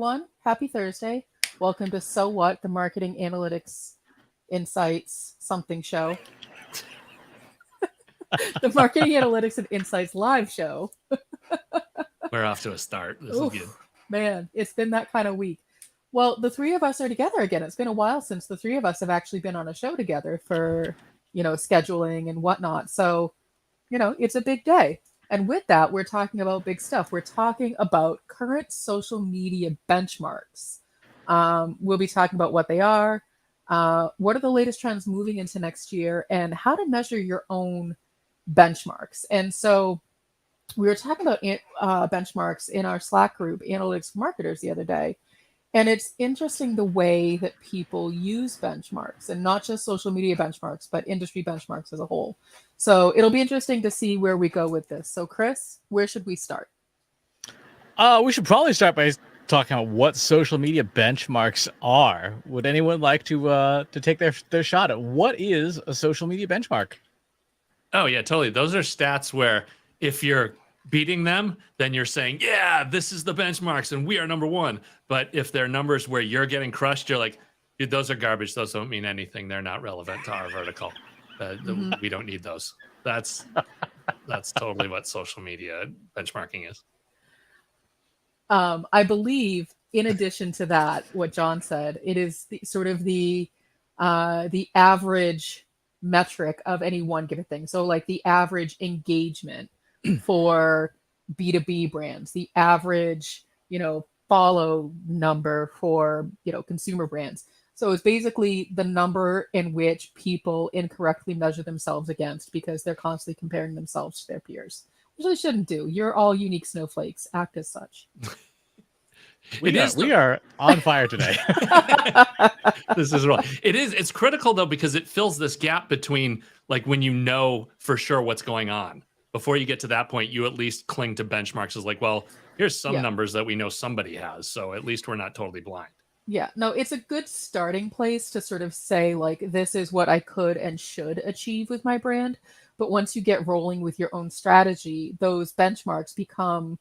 everyone. Happy Thursday. Welcome to So What, the Marketing Analytics Insights something show. The Marketing Analytics and Insights live show. We're off to a start. This is good. Man, it's been that kind of week. Well, the three of us are together again. It's been a while since the three of us have actually been on a show together for, scheduling and whatnot. So, it's a big day. And with that, we're talking about big stuff. We're talking about current social media benchmarks. We'll be talking about what they are, what are the latest trends moving into next year, and how to measure your own benchmarks. And so we were talking about benchmarks in our Slack group, Analytics for Marketers, the other day. And it's interesting the way that people use benchmarks, and not just social media benchmarks, but industry benchmarks as a whole. So it'll be interesting to see where we go with this. So Chris, where should we start? We should probably start by talking about what social media benchmarks are. Would anyone like to take their shot at what is a social media benchmark? Oh yeah, totally. Those are stats where if you're beating them, then you're saying, yeah, this is the benchmarks and we are number one. But if they're numbers where you're getting crushed, you're like, dude, those are garbage. Those don't mean anything. They're not relevant to our vertical. We don't need those. That's totally what social media benchmarking is. I believe, in addition to that, what John said, it is the average metric of any one given thing. So like the average engagement for B2B brands, the average, follow number for, consumer brands. So it's basically the number in which people incorrectly measure themselves against because they're constantly comparing themselves to their peers, which they shouldn't do. You're all unique snowflakes. Act as such. We are on fire today. This is wrong. It's critical though, because it fills this gap between like when you know for sure what's going on. Before you get to that point, you at least cling to benchmarks as like, well, here's some numbers that we know somebody has. So at least we're not totally blind. Yeah, no, it's a good starting place to sort of say, like, this is what I could and should achieve with my brand. But once you get rolling with your own strategy, those benchmarks become,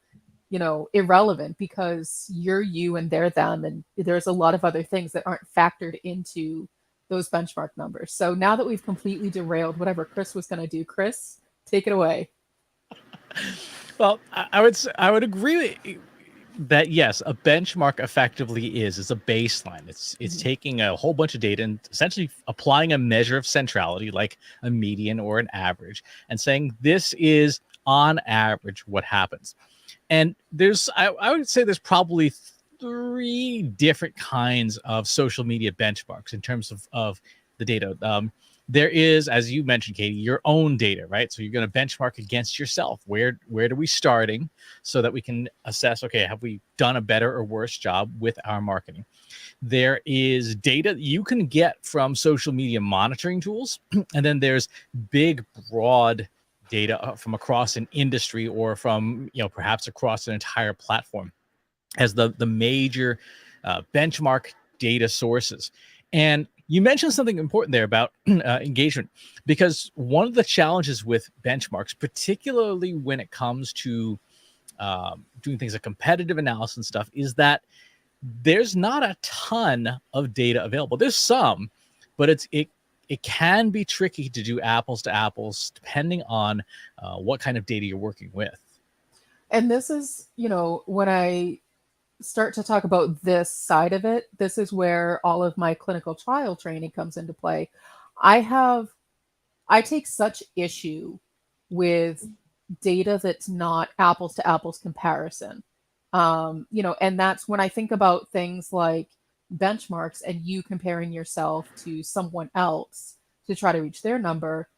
irrelevant because you're you and they're them. And there's a lot of other things that aren't factored into those benchmark numbers. So now that we've completely derailed whatever Chris was going to do, Chris, take it away. Well, I would agree that yes, a benchmark effectively is a baseline. It's taking a whole bunch of data and essentially applying a measure of centrality, like a median or an average, and saying this is on average what happens. And I would say there's probably three different kinds of social media benchmarks in terms of the data. There is, as you mentioned, Katie, your own data, right? So you're going to benchmark against yourself. Where are we starting so that we can assess, okay, have we done a better or worse job with our marketing? There is data you can get from social media monitoring tools. And then there's big, broad data from across an industry or from, perhaps across an entire platform as the major benchmark data sources. And you mentioned something important there about engagement, because one of the challenges with benchmarks, particularly when it comes to doing things like competitive analysis and stuff, is that there's not a ton of data available. There's some, but it can be tricky to do apples to apples depending on what kind of data you're working with. And this is, when I start to talk about this side of it, this is where all of my clinical trial training comes into play. I take such issue with data that's not apples to apples comparison. And that's when I think about things like benchmarks and you comparing yourself to someone else to try to reach their number.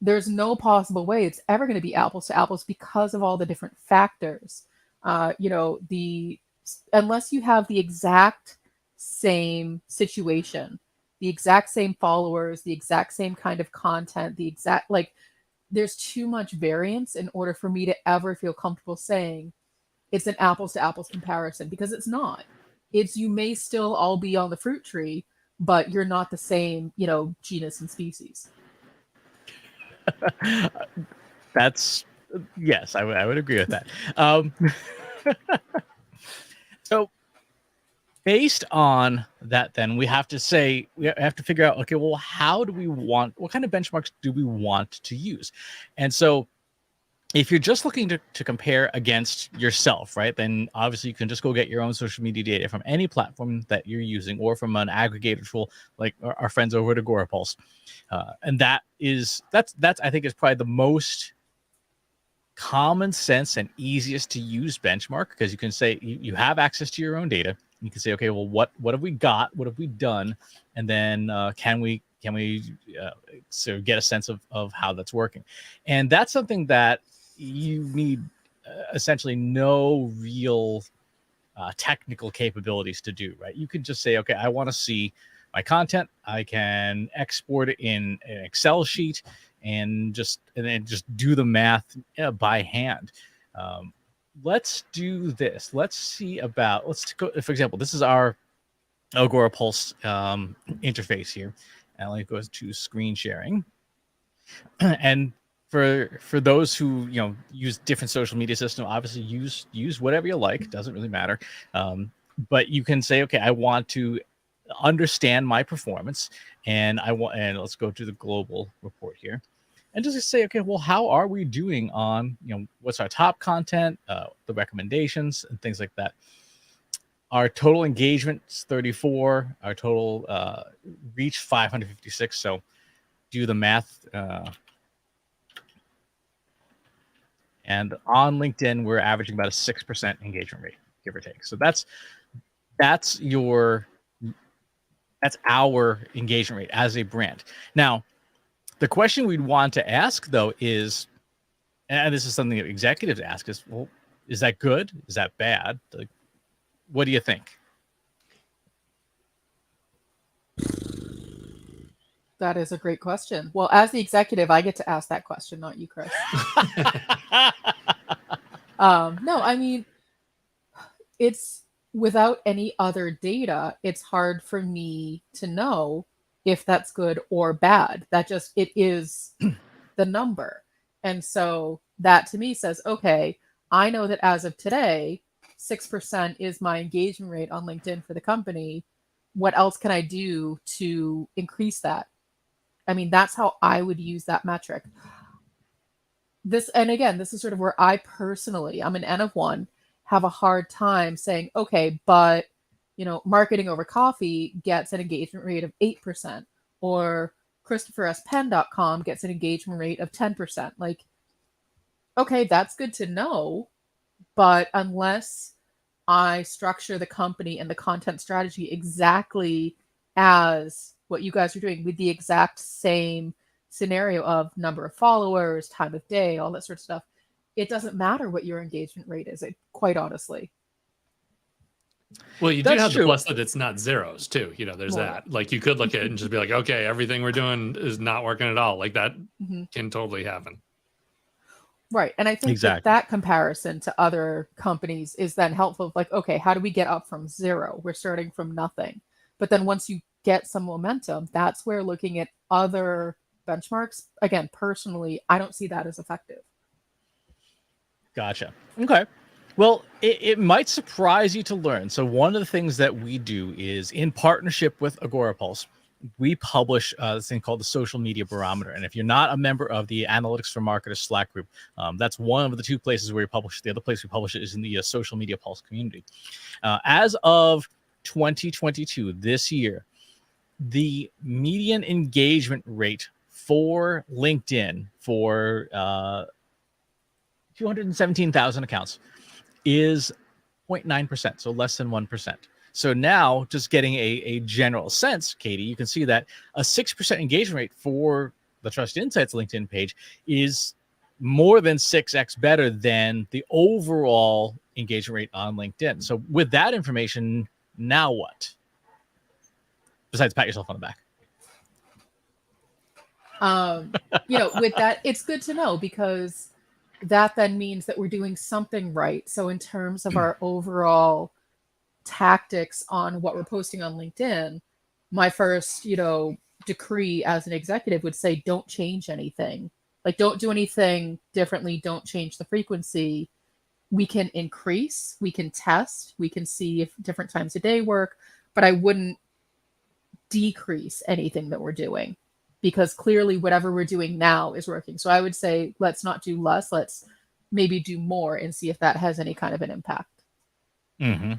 There's no possible way it's ever going to be apples to apples because of all the different factors. Unless you have the exact same situation, the exact same followers, the exact same kind of content, there's too much variance in order for me to ever feel comfortable saying it's an apples to apples comparison, because it's not. You may still all be on the fruit tree, but you're not the same, genus and species. Yes, I would agree with that. So Based on that, then we have to figure out, okay, well, what kind of benchmarks do we want to use? And so if you're just looking to compare against yourself, right, then obviously you can just go get your own social media data from any platform that you're using or from an aggregator tool like our friends over at Agorapulse. And that's I think is probably the most common sense and easiest to use benchmark, because you can say you have access to your own data. You can say, okay, well, what have we got? What have we done? And then can we sort of get a sense of how that's working? And that's something that you need essentially no real technical capabilities to do, right? You could just say, okay, I want to see my content. I can export it in an Excel sheet and then just do the math by hand. Let's do this. Let's go. For example, this is our Agorapulse interface here. And let me go to screen sharing. And for those who use different social media system, obviously use whatever you like. It doesn't really matter. But you can say, okay, I want to understand my performance, and let's go to the global report here. And just say, okay, well, how are we doing on, what's our top content, the recommendations, and things like that. Our total engagement is 34. Our total reach 556. So do the math. And on LinkedIn, we're averaging about a 6% engagement rate, give or take. So that's our engagement rate as a brand. Now, the question we'd want to ask, though, is, and this is something that executives ask, is, well, is that good? Is that bad? Like, what do you think? That is a great question. Well, as the executive, I get to ask that question, not you, Chris. No, I mean, it's without any other data, it's hard for me to know if that's good or bad. It is the number. And so that to me says, okay, I know that as of today, 6% is my engagement rate on LinkedIn for the company. What else can I do to increase that? I mean, that's how I would use that metric. And again, this is sort of where I personally, I'm an N of 1, have a hard time saying, okay, but marketing over coffee gets an engagement rate of 8%, or ChristopherSPenn.com gets an engagement rate of 10%. Like, okay, that's good to know, but unless I structure the company and the content strategy exactly as what you guys are doing, with the exact same scenario of number of followers, time of day, all that sort of stuff, it doesn't matter what your engagement rate is, quite honestly. Well, you do have the plus that it's not zeros too. There's that. Like, you could look at it and just be like, okay, everything we're doing is not working at all. Like, that can totally happen. Right. And I think that comparison to other companies is then helpful. Like, okay, how do we get up from zero? We're starting from nothing. But then once you get some momentum, that's where looking at other benchmarks, again, personally, I don't see that as effective. Gotcha. Okay. Well, it might surprise you to learn. So one of the things that we do is, in partnership with Agorapulse, we publish this thing called the Social Media Barometer. And if you're not a member of the Analytics for Marketers Slack group, that's one of the two places where we publish. The other place we publish it is in the Social Media Pulse community. As of 2022, this year, the median engagement rate for LinkedIn for 217,000 accounts is 0.9%, so less than 1%. So now, just getting a general sense, Katie, you can see that a 6% engagement rate for the Trust Insights LinkedIn page is more than 6x better than the overall engagement rate on LinkedIn. So with that information, now what? Besides pat yourself on the back. With that, it's good to know, because that then means that we're doing something right. So in terms of our overall tactics on what we're posting on LinkedIn, my first, decree as an executive would say, don't change anything. Like, don't do anything differently. Don't change the frequency. we can increase, we can test, we can see if different times of day work, but I wouldn't decrease anything that we're doing, because clearly whatever we're doing now is working. So I would say let's not do less, let's maybe do more and see if that has any kind of an impact. Mm-hmm.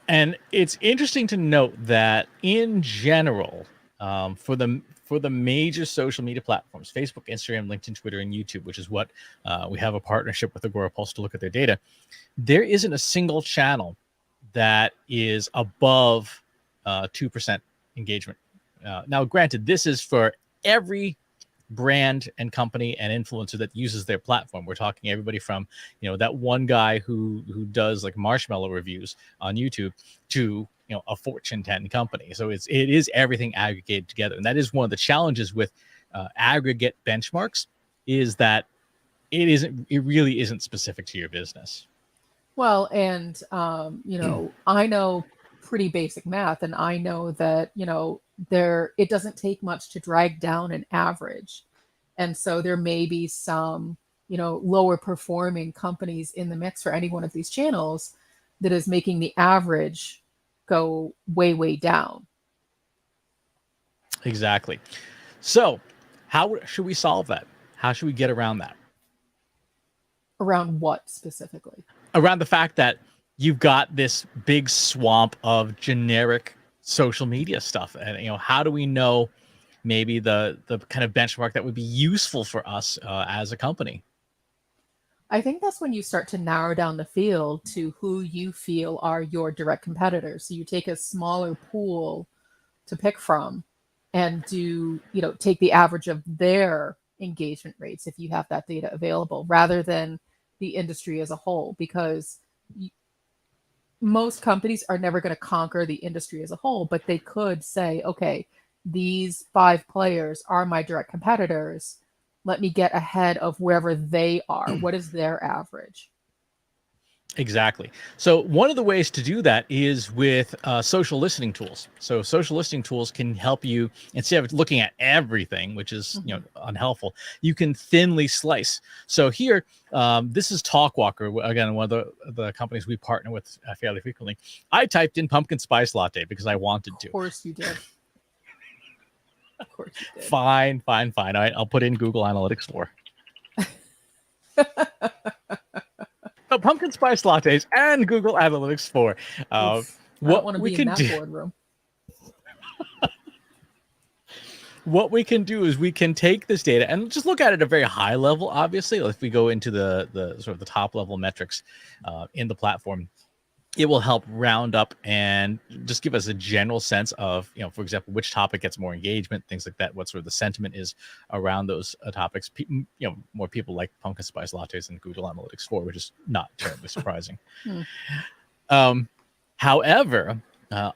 And it's interesting to note that in general, for the major social media platforms, Facebook, Instagram, LinkedIn, Twitter, and YouTube, which is what we have a partnership with Agora Pulse to look at their data, there isn't a single channel that is above 2% engagement. Now, granted, this is for every brand and company and influencer that uses their platform. We're talking everybody from, that one guy who does like marshmallow reviews on YouTube to, a Fortune 10 company. So it is everything aggregated together. And that is one of the challenges with aggregate benchmarks, is that it really isn't specific to your business. Well, and I know pretty basic math, and I know that it doesn't take much to drag down an average, and so there may be some lower performing companies in the mix for any one of these channels that is making the average go way down. Exactly. So how should we solve that? How should we get around that? Around what specifically? Around the fact that you've got this big swamp of generic social media stuff. And, how do we know maybe the kind of benchmark that would be useful for us as a company? I think that's when you start to narrow down the field to who you feel are your direct competitors. So you take a smaller pool to pick from and take the average of their engagement rates if you have that data available, rather than the industry as a whole, because most companies are never going to conquer the industry as a whole, but they could say, okay, these 5 players are my direct competitors. Let me get ahead of wherever they are. What is their average? Exactly. So one of the ways to do that is with social listening tools. So social listening tools can help you, instead of looking at everything, which is unhelpful, you can thinly slice. So here, this is Talkwalker, again, one of the companies we partner with fairly frequently. I typed in pumpkin spice latte because I wanted to. Of course you did. Of course you did. Fine. All right, I'll put in Google Analytics 4. So pumpkin spice lattes and Google Analytics 4. What we can do, boardroom. What we can do is we can take this data and just look at it at a very high level. Obviously, if we go into the sort of the top level metrics in the platform, it will help round up and just give us a general sense of, for example, which topic gets more engagement, things like that, what sort of the sentiment is around those topics. More people like pumpkin spice lattes than Google Analytics 4, which is not terribly surprising. However,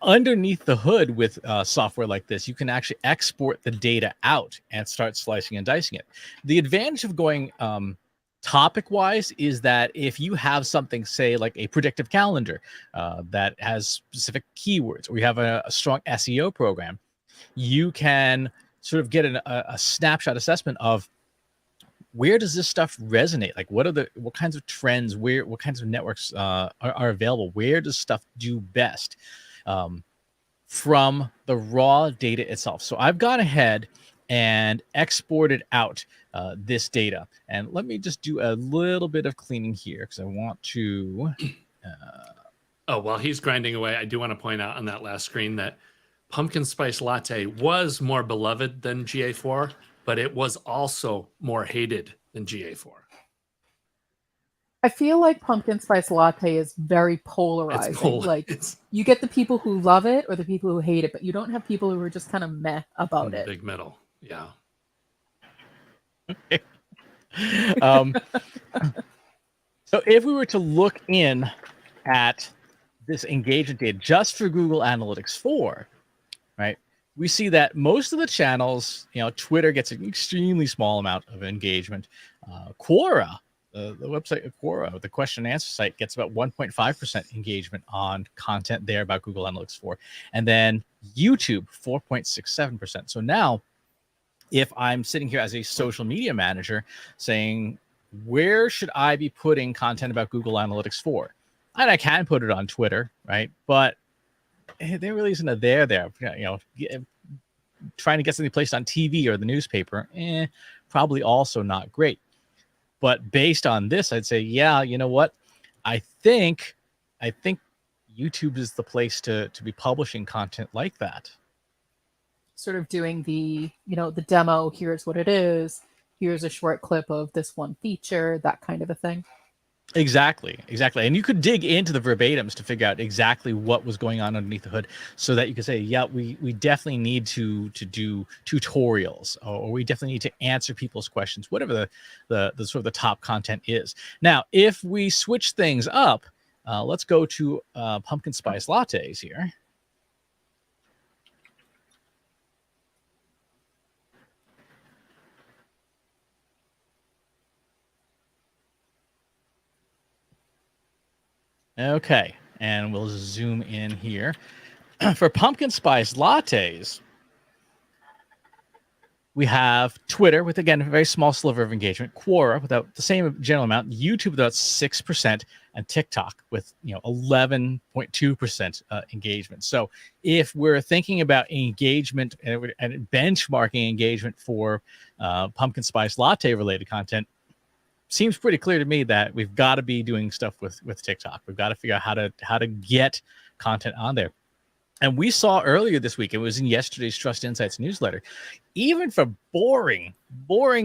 underneath the hood with software like this, you can actually export the data out and start slicing and dicing it. The advantage of going topic-wise is that if you have something, say, like a predictive calendar that has specific keywords, or you have a strong SEO program, you can sort of get a snapshot assessment of where does this stuff resonate? Like, what kinds of trends, what kinds of networks are available? Where does stuff do best from the raw data itself? So I've gone ahead and exported out this data. And let me just do a little bit of cleaning here because I want to... while he's grinding away, I do want to point out on that last screen that pumpkin spice latte was more beloved than GA4, but it was also more hated than GA4. I feel like pumpkin spice latte is very polarizing. You get the people who love it or the people who hate it, but you don't have people who are just kind of meh about it. Big middle. Yeah. So if we were to look in at this engagement data just for Google Analytics 4, right, we see that most of the channels, Twitter gets an extremely small amount of engagement. Quora, the website of Quora, the question and answer site, gets about 1.5% engagement on content there about Google Analytics 4. And then YouTube, 4.67%. So now, if I'm sitting here as a social media manager saying, where should I be putting content about Google Analytics for? And I can put it on Twitter, right? But there really isn't a there. Trying to get something placed on TV or the newspaper, probably also not great. But based on this, I'd say, yeah, you know what? I think YouTube is the place to be publishing content like that. Sort of doing the demo, here's what it is, here's a short clip of this one feature, that kind of a thing. Exactly. And you could dig into the verbatims to figure out exactly what was going on underneath the hood, so that you could say, yeah, we definitely need to do tutorials, or we definitely need to answer people's questions, whatever the sort of the top content is. Now, if we switch things up, let's go to pumpkin spice lattes here. Okay, and we'll zoom in here. For pumpkin spice lattes, we have Twitter with, again, a very small sliver of engagement, Quora without the same general amount, YouTube without 6%, and TikTok with 11.2% engagement. So if we're thinking about engagement and benchmarking engagement for pumpkin spice latte related content, seems pretty clear to me that we've got to be doing stuff with TikTok. We've got to figure out how to get content on there. And we saw earlier this week, it was in yesterday's Trust Insights newsletter, even for boring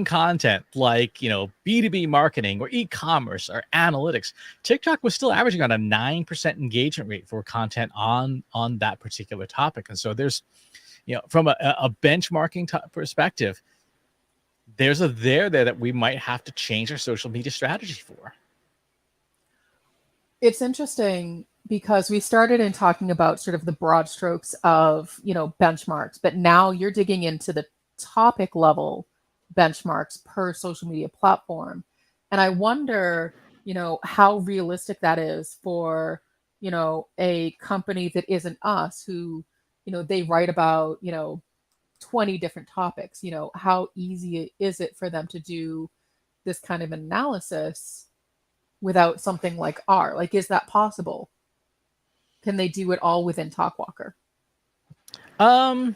content like, B2B marketing or e-commerce or analytics, TikTok was still averaging on a 9% engagement rate for content on that particular topic. And so there's, from a benchmarking perspective, there's a there that we might have to change our social media strategy for. It's interesting because we started in talking about sort of the broad strokes of, benchmarks, but now you're digging into the topic level benchmarks per social media platform. And I wonder, how realistic that is for, a company that isn't us, who, they write about, 20 different topics. How easy is it for them to do this kind of analysis without something like R? Like, is that possible? Can they do it all within TalkWalker? I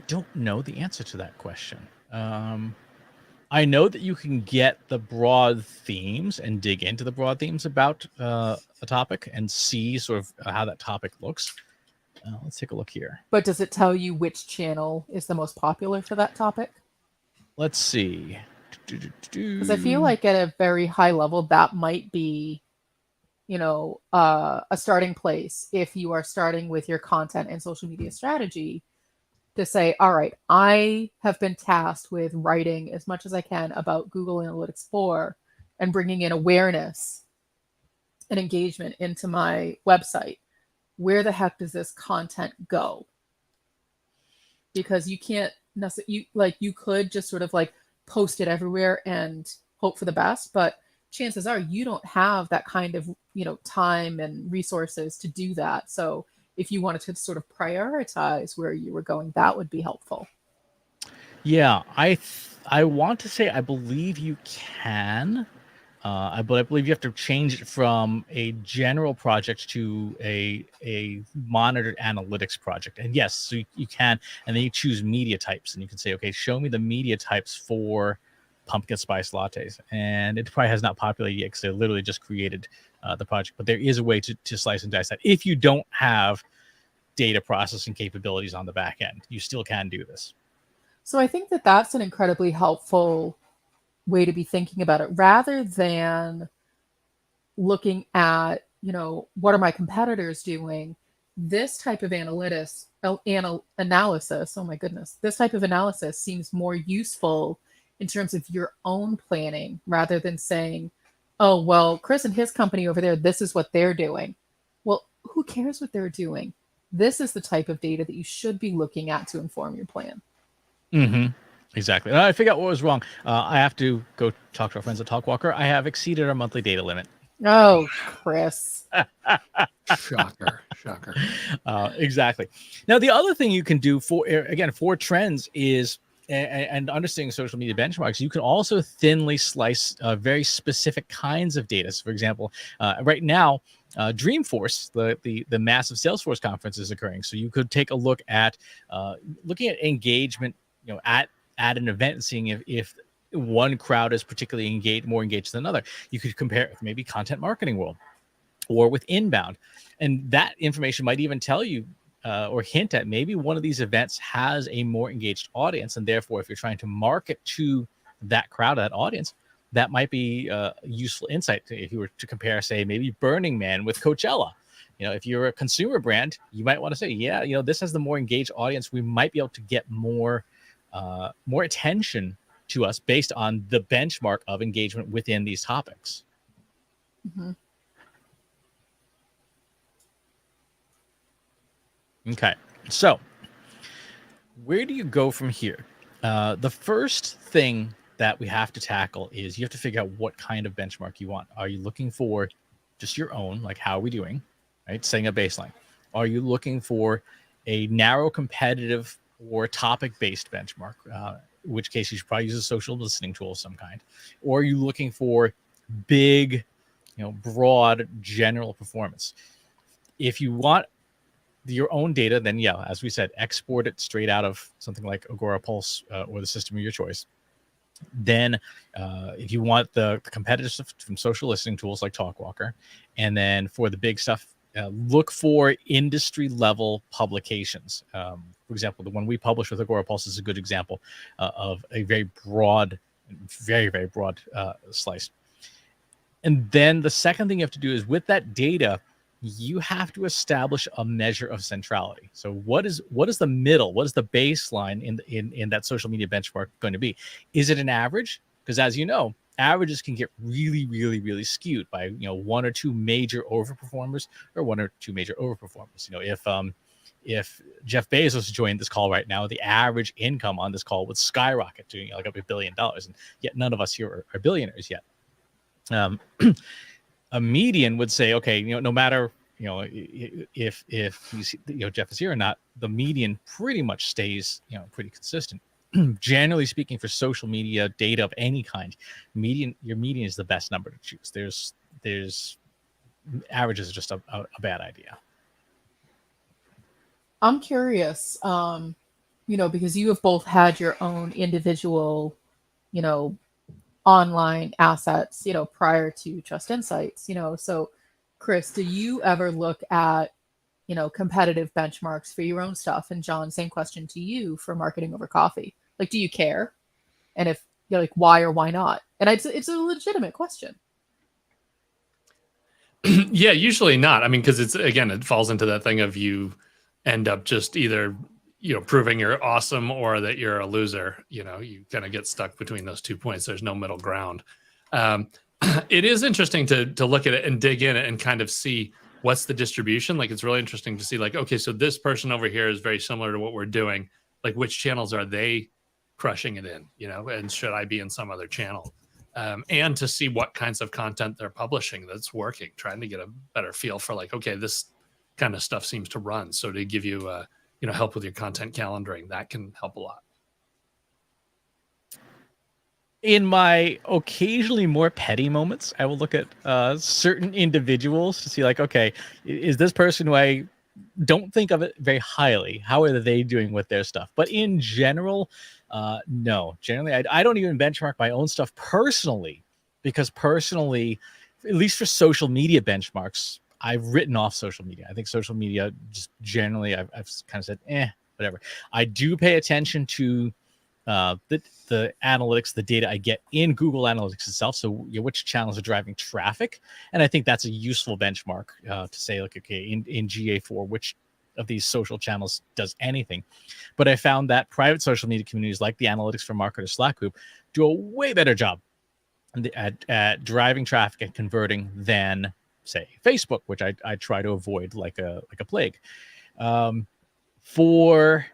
don't know the answer to that question. I know that you can get the broad themes and dig into the broad themes about a topic and see sort of how that topic looks. Let's take a look here. But does it tell you which channel is the most popular for that topic? Let's see. Because I feel like at a very high level, that might be, a starting place if you are starting with your content and social media strategy, to say, all right, I have been tasked with writing as much as I can about Google Analytics 4 and bringing in awareness and engagement into my website. Where the heck does this content go? Because you can't necessarily, you could just sort of post it everywhere and hope for the best, but chances are you don't have that kind of, time and resources to do that. So if you wanted to sort of prioritize where you were going, that would be helpful. Yeah, I want to say I believe you can. I believe you have to change it from a general project to a monitored analytics project. And yes, so you can, and then you choose media types, and you can say, okay, show me the media types for pumpkin spice lattes. And it probably has not populated yet because they literally just created the project. But there is a way to slice and dice that. If you don't have data processing capabilities on the back end, you still can do this. So I think that that's an incredibly helpful way to be thinking about it, rather than looking at, what are my competitors doing? This type of analysis, oh my goodness, this type of analysis seems more useful in terms of your own planning, rather than saying, oh, well, Chris and his company over there, this is what they're doing. Well, who cares what they're doing? This is the type of data that you should be looking at to inform your plan. Mm-hmm. Exactly. I figured out what was wrong. I have to go talk to our friends at TalkWalker. I have exceeded our monthly data limit. Oh, Chris. Shocker. Exactly. Now, the other thing you can do for trends is and understanding social media benchmarks, you can also thinly slice very specific kinds of data. So for example, right now, Dreamforce, the massive Salesforce conference is occurring. So you could take a look at looking at engagement, at an event and seeing if one crowd is particularly more engaged than another. You could compare it with maybe content marketing world or with inbound, and that information might even tell you or hint at maybe one of these events has a more engaged audience, and therefore if you're trying to market to that crowd, that audience, that might be useful insight if you were to compare, say, maybe Burning Man with Coachella. If you're a consumer brand, you might want to say, yeah, this has the more engaged audience. We might be able to get more attention to us based on the benchmark of engagement within these topics. Mm-hmm. Okay, so where do you go from here? The first thing that we have to tackle is you have to figure out what kind of benchmark you want. Are you looking for just your own, like how are we doing, right? Setting a baseline. Are you looking for a narrow competitive or topic-based benchmark, in which case you should probably use a social listening tool of some kind? Or are you looking for big, broad general performance? If you want your own data, then yeah, as we said, export it straight out of something like Agora Pulse or the system of your choice. Then if you want the competitive stuff from social listening tools like Talkwalker, and then for the big stuff, look for industry level publications. For example, the one we publish with Agora Pulse is a good example of a very broad, very, very broad slice. And then the second thing you have to do is with that data, you have to establish a measure of centrality. So what is the middle? What is the baseline in that social media benchmark going to be? Is it an average? Because as you know, averages can get really, really, really skewed by one or two major overperformers or one or two major overperformers. If Jeff Bezos joined this call right now, the average income on this call would skyrocket to like up $1 billion, and yet none of us here are billionaires yet. A median would say, okay, no matter if he's, Jeff is here or not, the median pretty much stays pretty consistent. Generally speaking, for social media data of any kind, your median is the best number to choose. There's averages are just a bad idea. I'm curious, because you have both had your own individual, online assets, prior to Trust Insights, so Chris, do you ever look at, competitive benchmarks for your own stuff? And John, same question to you for Marketing Over Coffee. Like, do you care? And if you're like, why or why not? And it's a legitimate question. Yeah, usually not. I mean, because it falls into that thing of you end up just either proving you're awesome or that you're a loser. You kind of get stuck between those 2 points. There's no middle ground. It is interesting to look at it and dig in and kind of see what's the distribution. Like, it's really interesting to see, like, okay, so this person over here is very similar to what we're doing. Like, which channels are they crushing it in, and should I be in some other channel? And to see what kinds of content they're publishing that's working, trying to get a better feel for, like, okay, this kind of stuff seems to run. So to give you, help with your content calendaring, that can help a lot. In my occasionally more petty moments, I will look at certain individuals to see, like, okay, is this person who I don't think of it very highly, how are they doing with their stuff? But in general, no. Generally, I don't even benchmark my own stuff personally, because personally, at least for social media benchmarks, I've written off social media. I think social media just generally, I've kind of said, whatever. I do pay attention to the analytics, the data I get in Google Analytics itself. So which channels are driving traffic. And I think that's a useful benchmark to say, like, okay, in GA4, which of these social channels does anything. But I found that private social media communities like the Analytics for Marketers Slack group do a way better job at driving traffic and converting than, say, Facebook, which I try to avoid like a plague. For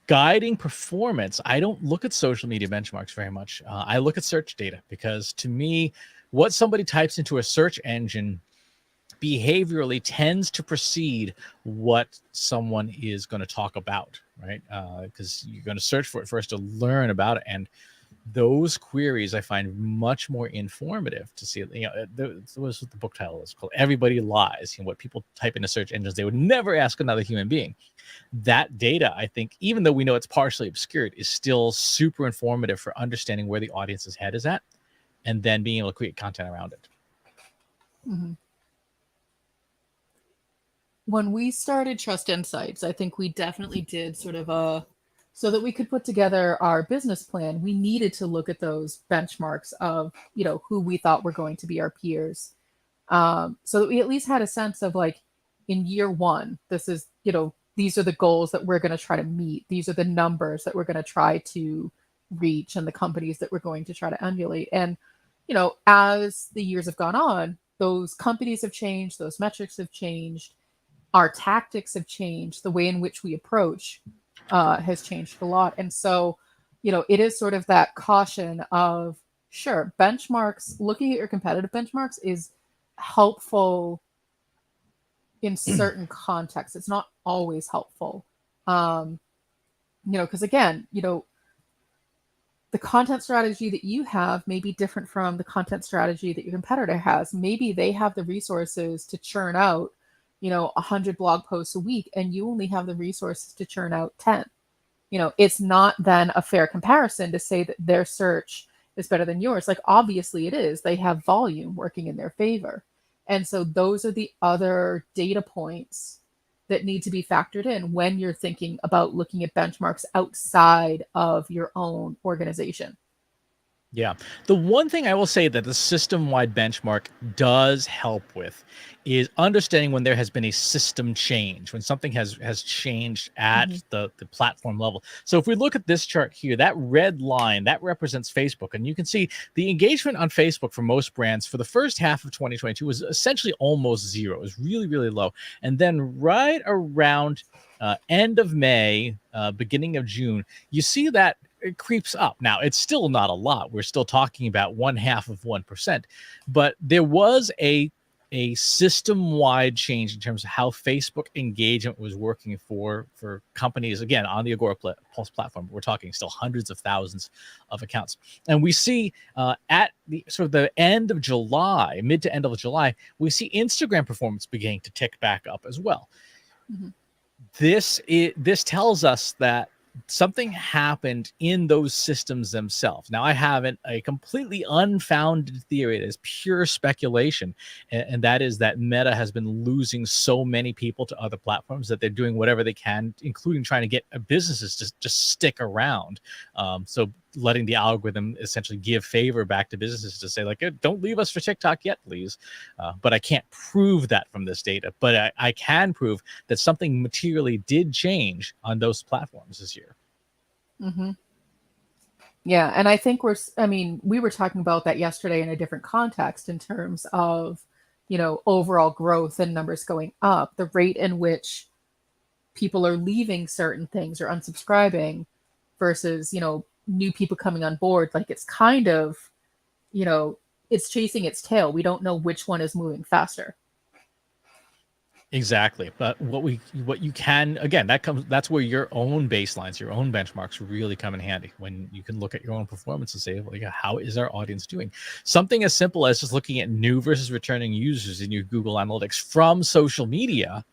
guiding performance, I don't look at social media benchmarks very much. I look at search data, because to me, what somebody types into a search engine behaviorally tends to precede what someone is going to talk about, right? Because you're going to search for it first to learn about it. And those queries I find much more informative to see. There was what the book title is called, Everybody Lies. What people type into search engines they would never ask another human being. That data, I think, even though we know it's partially obscured, is still super informative for understanding where the audience's head is at, and then being able to create content around it. Mm-hmm. When we started Trust Insights, I think we definitely did sort of so that we could put together our business plan, we needed to look at those benchmarks of, who we thought were going to be our peers. So that we at least had a sense of like, in year one, this is, these are the goals that we're going to try to meet. These are the numbers that we're going to try to reach and the companies that we're going to try to emulate. And, as the years have gone on, those companies have changed, those metrics have changed, our tactics have changed, the way in which we approach has changed a lot. And so, it is sort of that caution of, sure, benchmarks, looking at your competitive benchmarks is helpful in certain contexts. It's not always helpful. Because again, the content strategy that you have may be different from the content strategy that your competitor has. Maybe they have the resources to churn out 100 blog posts a week, and you only have the resources to churn out 10. It's not then a fair comparison to say that their search is better than yours. Like, obviously it is. They have volume working in their favor. And so those are the other data points that need to be factored in when you're thinking about looking at benchmarks outside of your own organization. Yeah. The one thing I will say that the system-wide benchmark does help with is understanding when there has been a system change, when something has changed at the platform level. So if we look at this chart here, that red line, that represents Facebook. And you can see the engagement on Facebook for most brands for the first half of 2022 was essentially almost zero. It was really, really low. And then right around end of May, beginning of June, you see that it creeps up. Now, it's still not a lot. We're still talking about 0.5%, but there was a system-wide change in terms of how Facebook engagement was working for companies, again, on the Agora Pulse platform. We're talking still hundreds of thousands of accounts. And we see at the sort of the end of July, mid to end of July, we see Instagram performance beginning to tick back up as well. Mm-hmm. This tells us that something happened in those systems themselves. Now, I haven't a completely unfounded theory. It is pure speculation. And that is that Meta has been losing so many people to other platforms that they're doing whatever they can, including trying to get businesses to just stick around. So letting the algorithm essentially give favor back to businesses to say, like, don't leave us for TikTok yet, please. But I can't prove that from this data. But I can prove that something materially did change on those platforms this year. Mm-hmm. Yeah, and I think we were talking about that yesterday in a different context in terms of, overall growth and numbers going up, the rate in which people are leaving certain things or unsubscribing versus, new people coming on board. Like, it's kind of, it's chasing its tail. We don't know which one is moving faster. Exactly. But what you can, again, that's where your own baselines, your own benchmarks really come in handy, when you can look at your own performance and say, like, how is our audience doing? Something as simple as just looking at new versus returning users in your Google Analytics from social media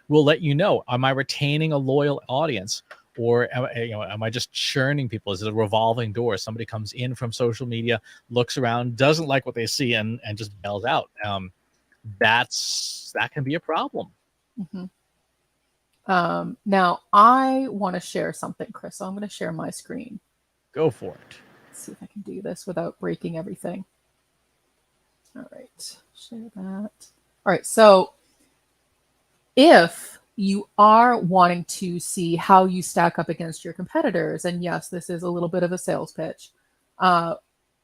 will let you know, am I retaining a loyal audience, or am I just churning people? Is it a revolving door? Somebody comes in from social media, looks around, doesn't like what they see, and just bails out. That can be a problem. Mm-hmm. Now I want to share something, Chris. So I'm going to share my screen. Go for it. Let's see if I can do this without breaking everything. All right, share that. All right, so if you are wanting to see how you stack up against your competitors, and yes, this is a little bit of a sales pitch,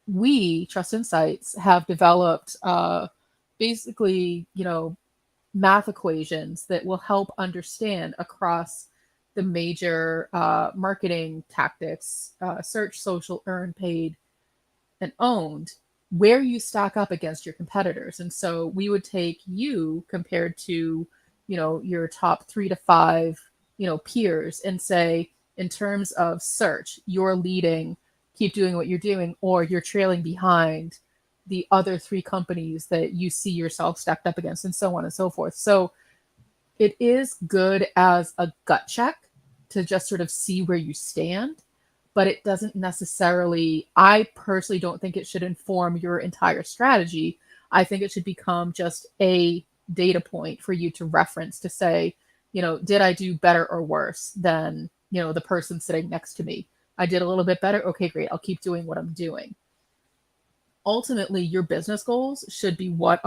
we, Trust Insights, have developed basically, math equations that will help understand across the major marketing tactics, search, social, earned, paid, and owned, where you stack up against your competitors. And so we would take you compared to, your top 3 to 5, peers, and say, in terms of search, you're leading, keep doing what you're doing, or you're trailing behind the other 3 companies that you see yourself stacked up against, and so on and so forth. So it is good as a gut check to just sort of see where you stand, but it doesn't necessarily, I personally don't think it should inform your entire strategy. I think it should become just a data point for you to reference to say, did I do better or worse than, the person sitting next to me? I did a little bit better. Okay, great. I'll keep doing what I'm doing. Ultimately, your business goals should be what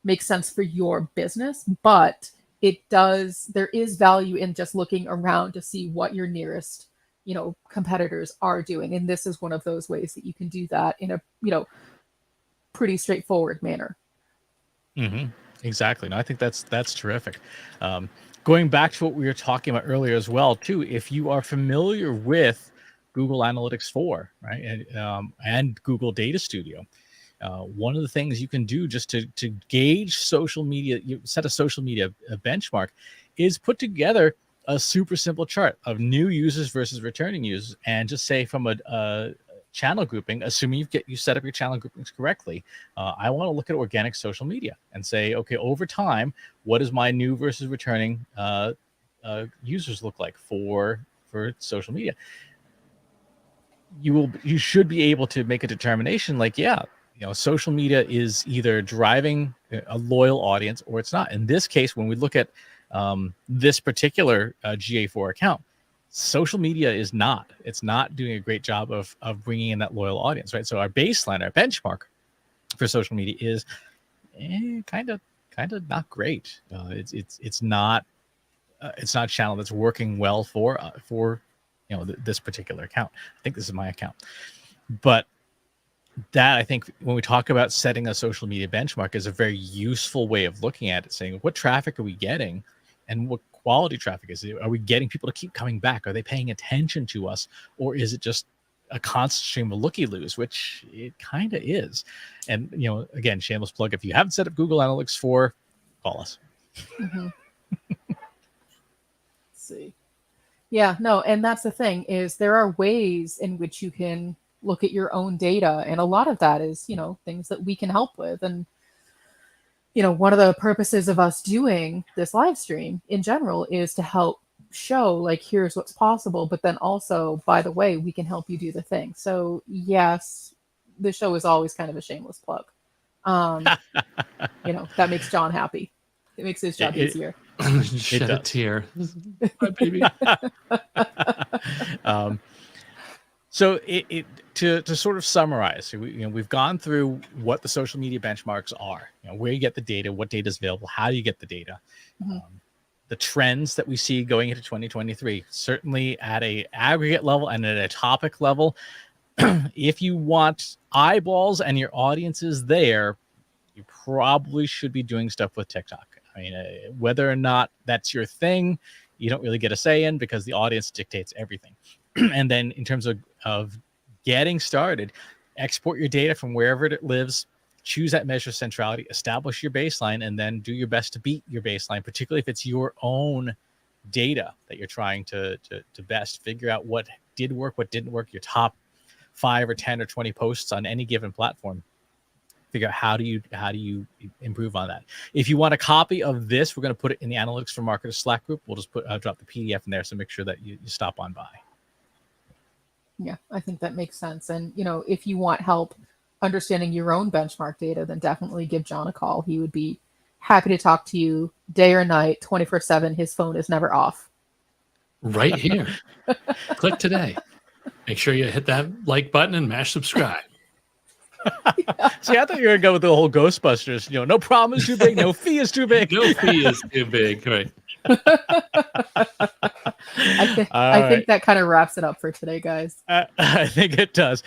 make sense for your business, but there is value in just looking around to see what your nearest, competitors are doing. And this is one of those ways that you can do that in a, pretty straightforward manner. Mm-hmm. Exactly. No, I think that's terrific. Going back to what we were talking about earlier as well, too, if you are familiar with Google Analytics 4, right, and Google Data Studio, one of the things you can do just to gauge social media, you set a social media benchmark, is put together a super simple chart of new users versus returning users, and just say from a channel grouping, assuming you set up your channel groupings correctly, I want to look at organic social media and say, okay, over time, what does my new versus returning users look like for social media? You should be able to make a determination like, yeah, social media is either driving a loyal audience or it's not. In this case, when we look at this particular GA4 account, social media is not. It's not doing a great job of bringing in that loyal audience, right? So our baseline, our benchmark for social media is kind of not great. It's not a channel that's working well for this particular account. I think this is my account, but that, I think, when we talk about setting a social media benchmark, is a very useful way of looking at it, saying what traffic are we getting and what quality traffic is it? Are we getting people to keep coming back? Are they paying attention to us? Or is it just a constant stream of looky-loos, which it kind of is? And, again, shameless plug, if you haven't set up Google Analytics 4, call us. Mm-hmm. Let's see. Yeah, no, and that's the thing, is there are ways in which you can look at your own data, and a lot of that is, things that we can help with. And one of the purposes of us doing this live stream in general is to help show, like, here's what's possible, but then also, by the way, we can help you do the thing. So yes, the show is always kind of a shameless plug. That makes John happy. It makes his job easier. Shed a tear. My baby. So to sort of summarize, we've gone through what the social media benchmarks are, where you get the data, what data is available, how do you get the data, the trends that we see going into 2023, certainly at a aggregate level and at a topic level. If you want eyeballs and your audience is there, you probably should be doing stuff with TikTok. I mean, whether or not that's your thing, you don't really get a say in, because the audience dictates everything. And then in terms of getting started, export your data from wherever it lives, choose that measure of centrality, establish your baseline, and then do your best to beat your baseline, particularly if it's your own data that you're trying to best figure out what did work, what didn't work, your top 5 or 10 or 20 posts on any given platform. Figure out how do you improve on that. If you want a copy of this, we're going to put it in the Analytics for Marketers Slack group. We'll just drop the PDF in there, so make sure that you stop on by. Yeah, I think that makes sense. And, if you want help understanding your own benchmark data, then definitely give John a call. He would be happy to talk to you day or night, 24/7. His phone is never off. Right here. Click today. Make sure you hit that like button and mash subscribe. Yeah. See, I thought you were going to go with the whole Ghostbusters. No problem is too big, no fee is too big. No fee is too big. Right. I think that kind of wraps it up for today, guys. I think it does.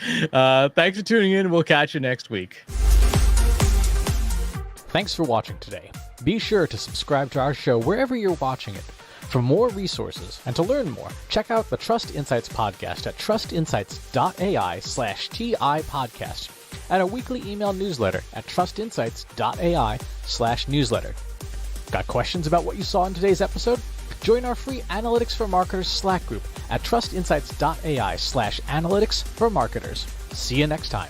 Thanks for tuning in. We'll catch you next week. Thanks for watching today. Be sure to subscribe to our show wherever you're watching it. For more resources and to learn more, check out the Trust Insights podcast at trustinsights.ai/TI podcast. and a weekly email newsletter at trustinsights.ai/newsletter. Got questions about what you saw in today's episode? Join our free Analytics for Marketers Slack group at trustinsights.ai/analytics for marketers. See you next time.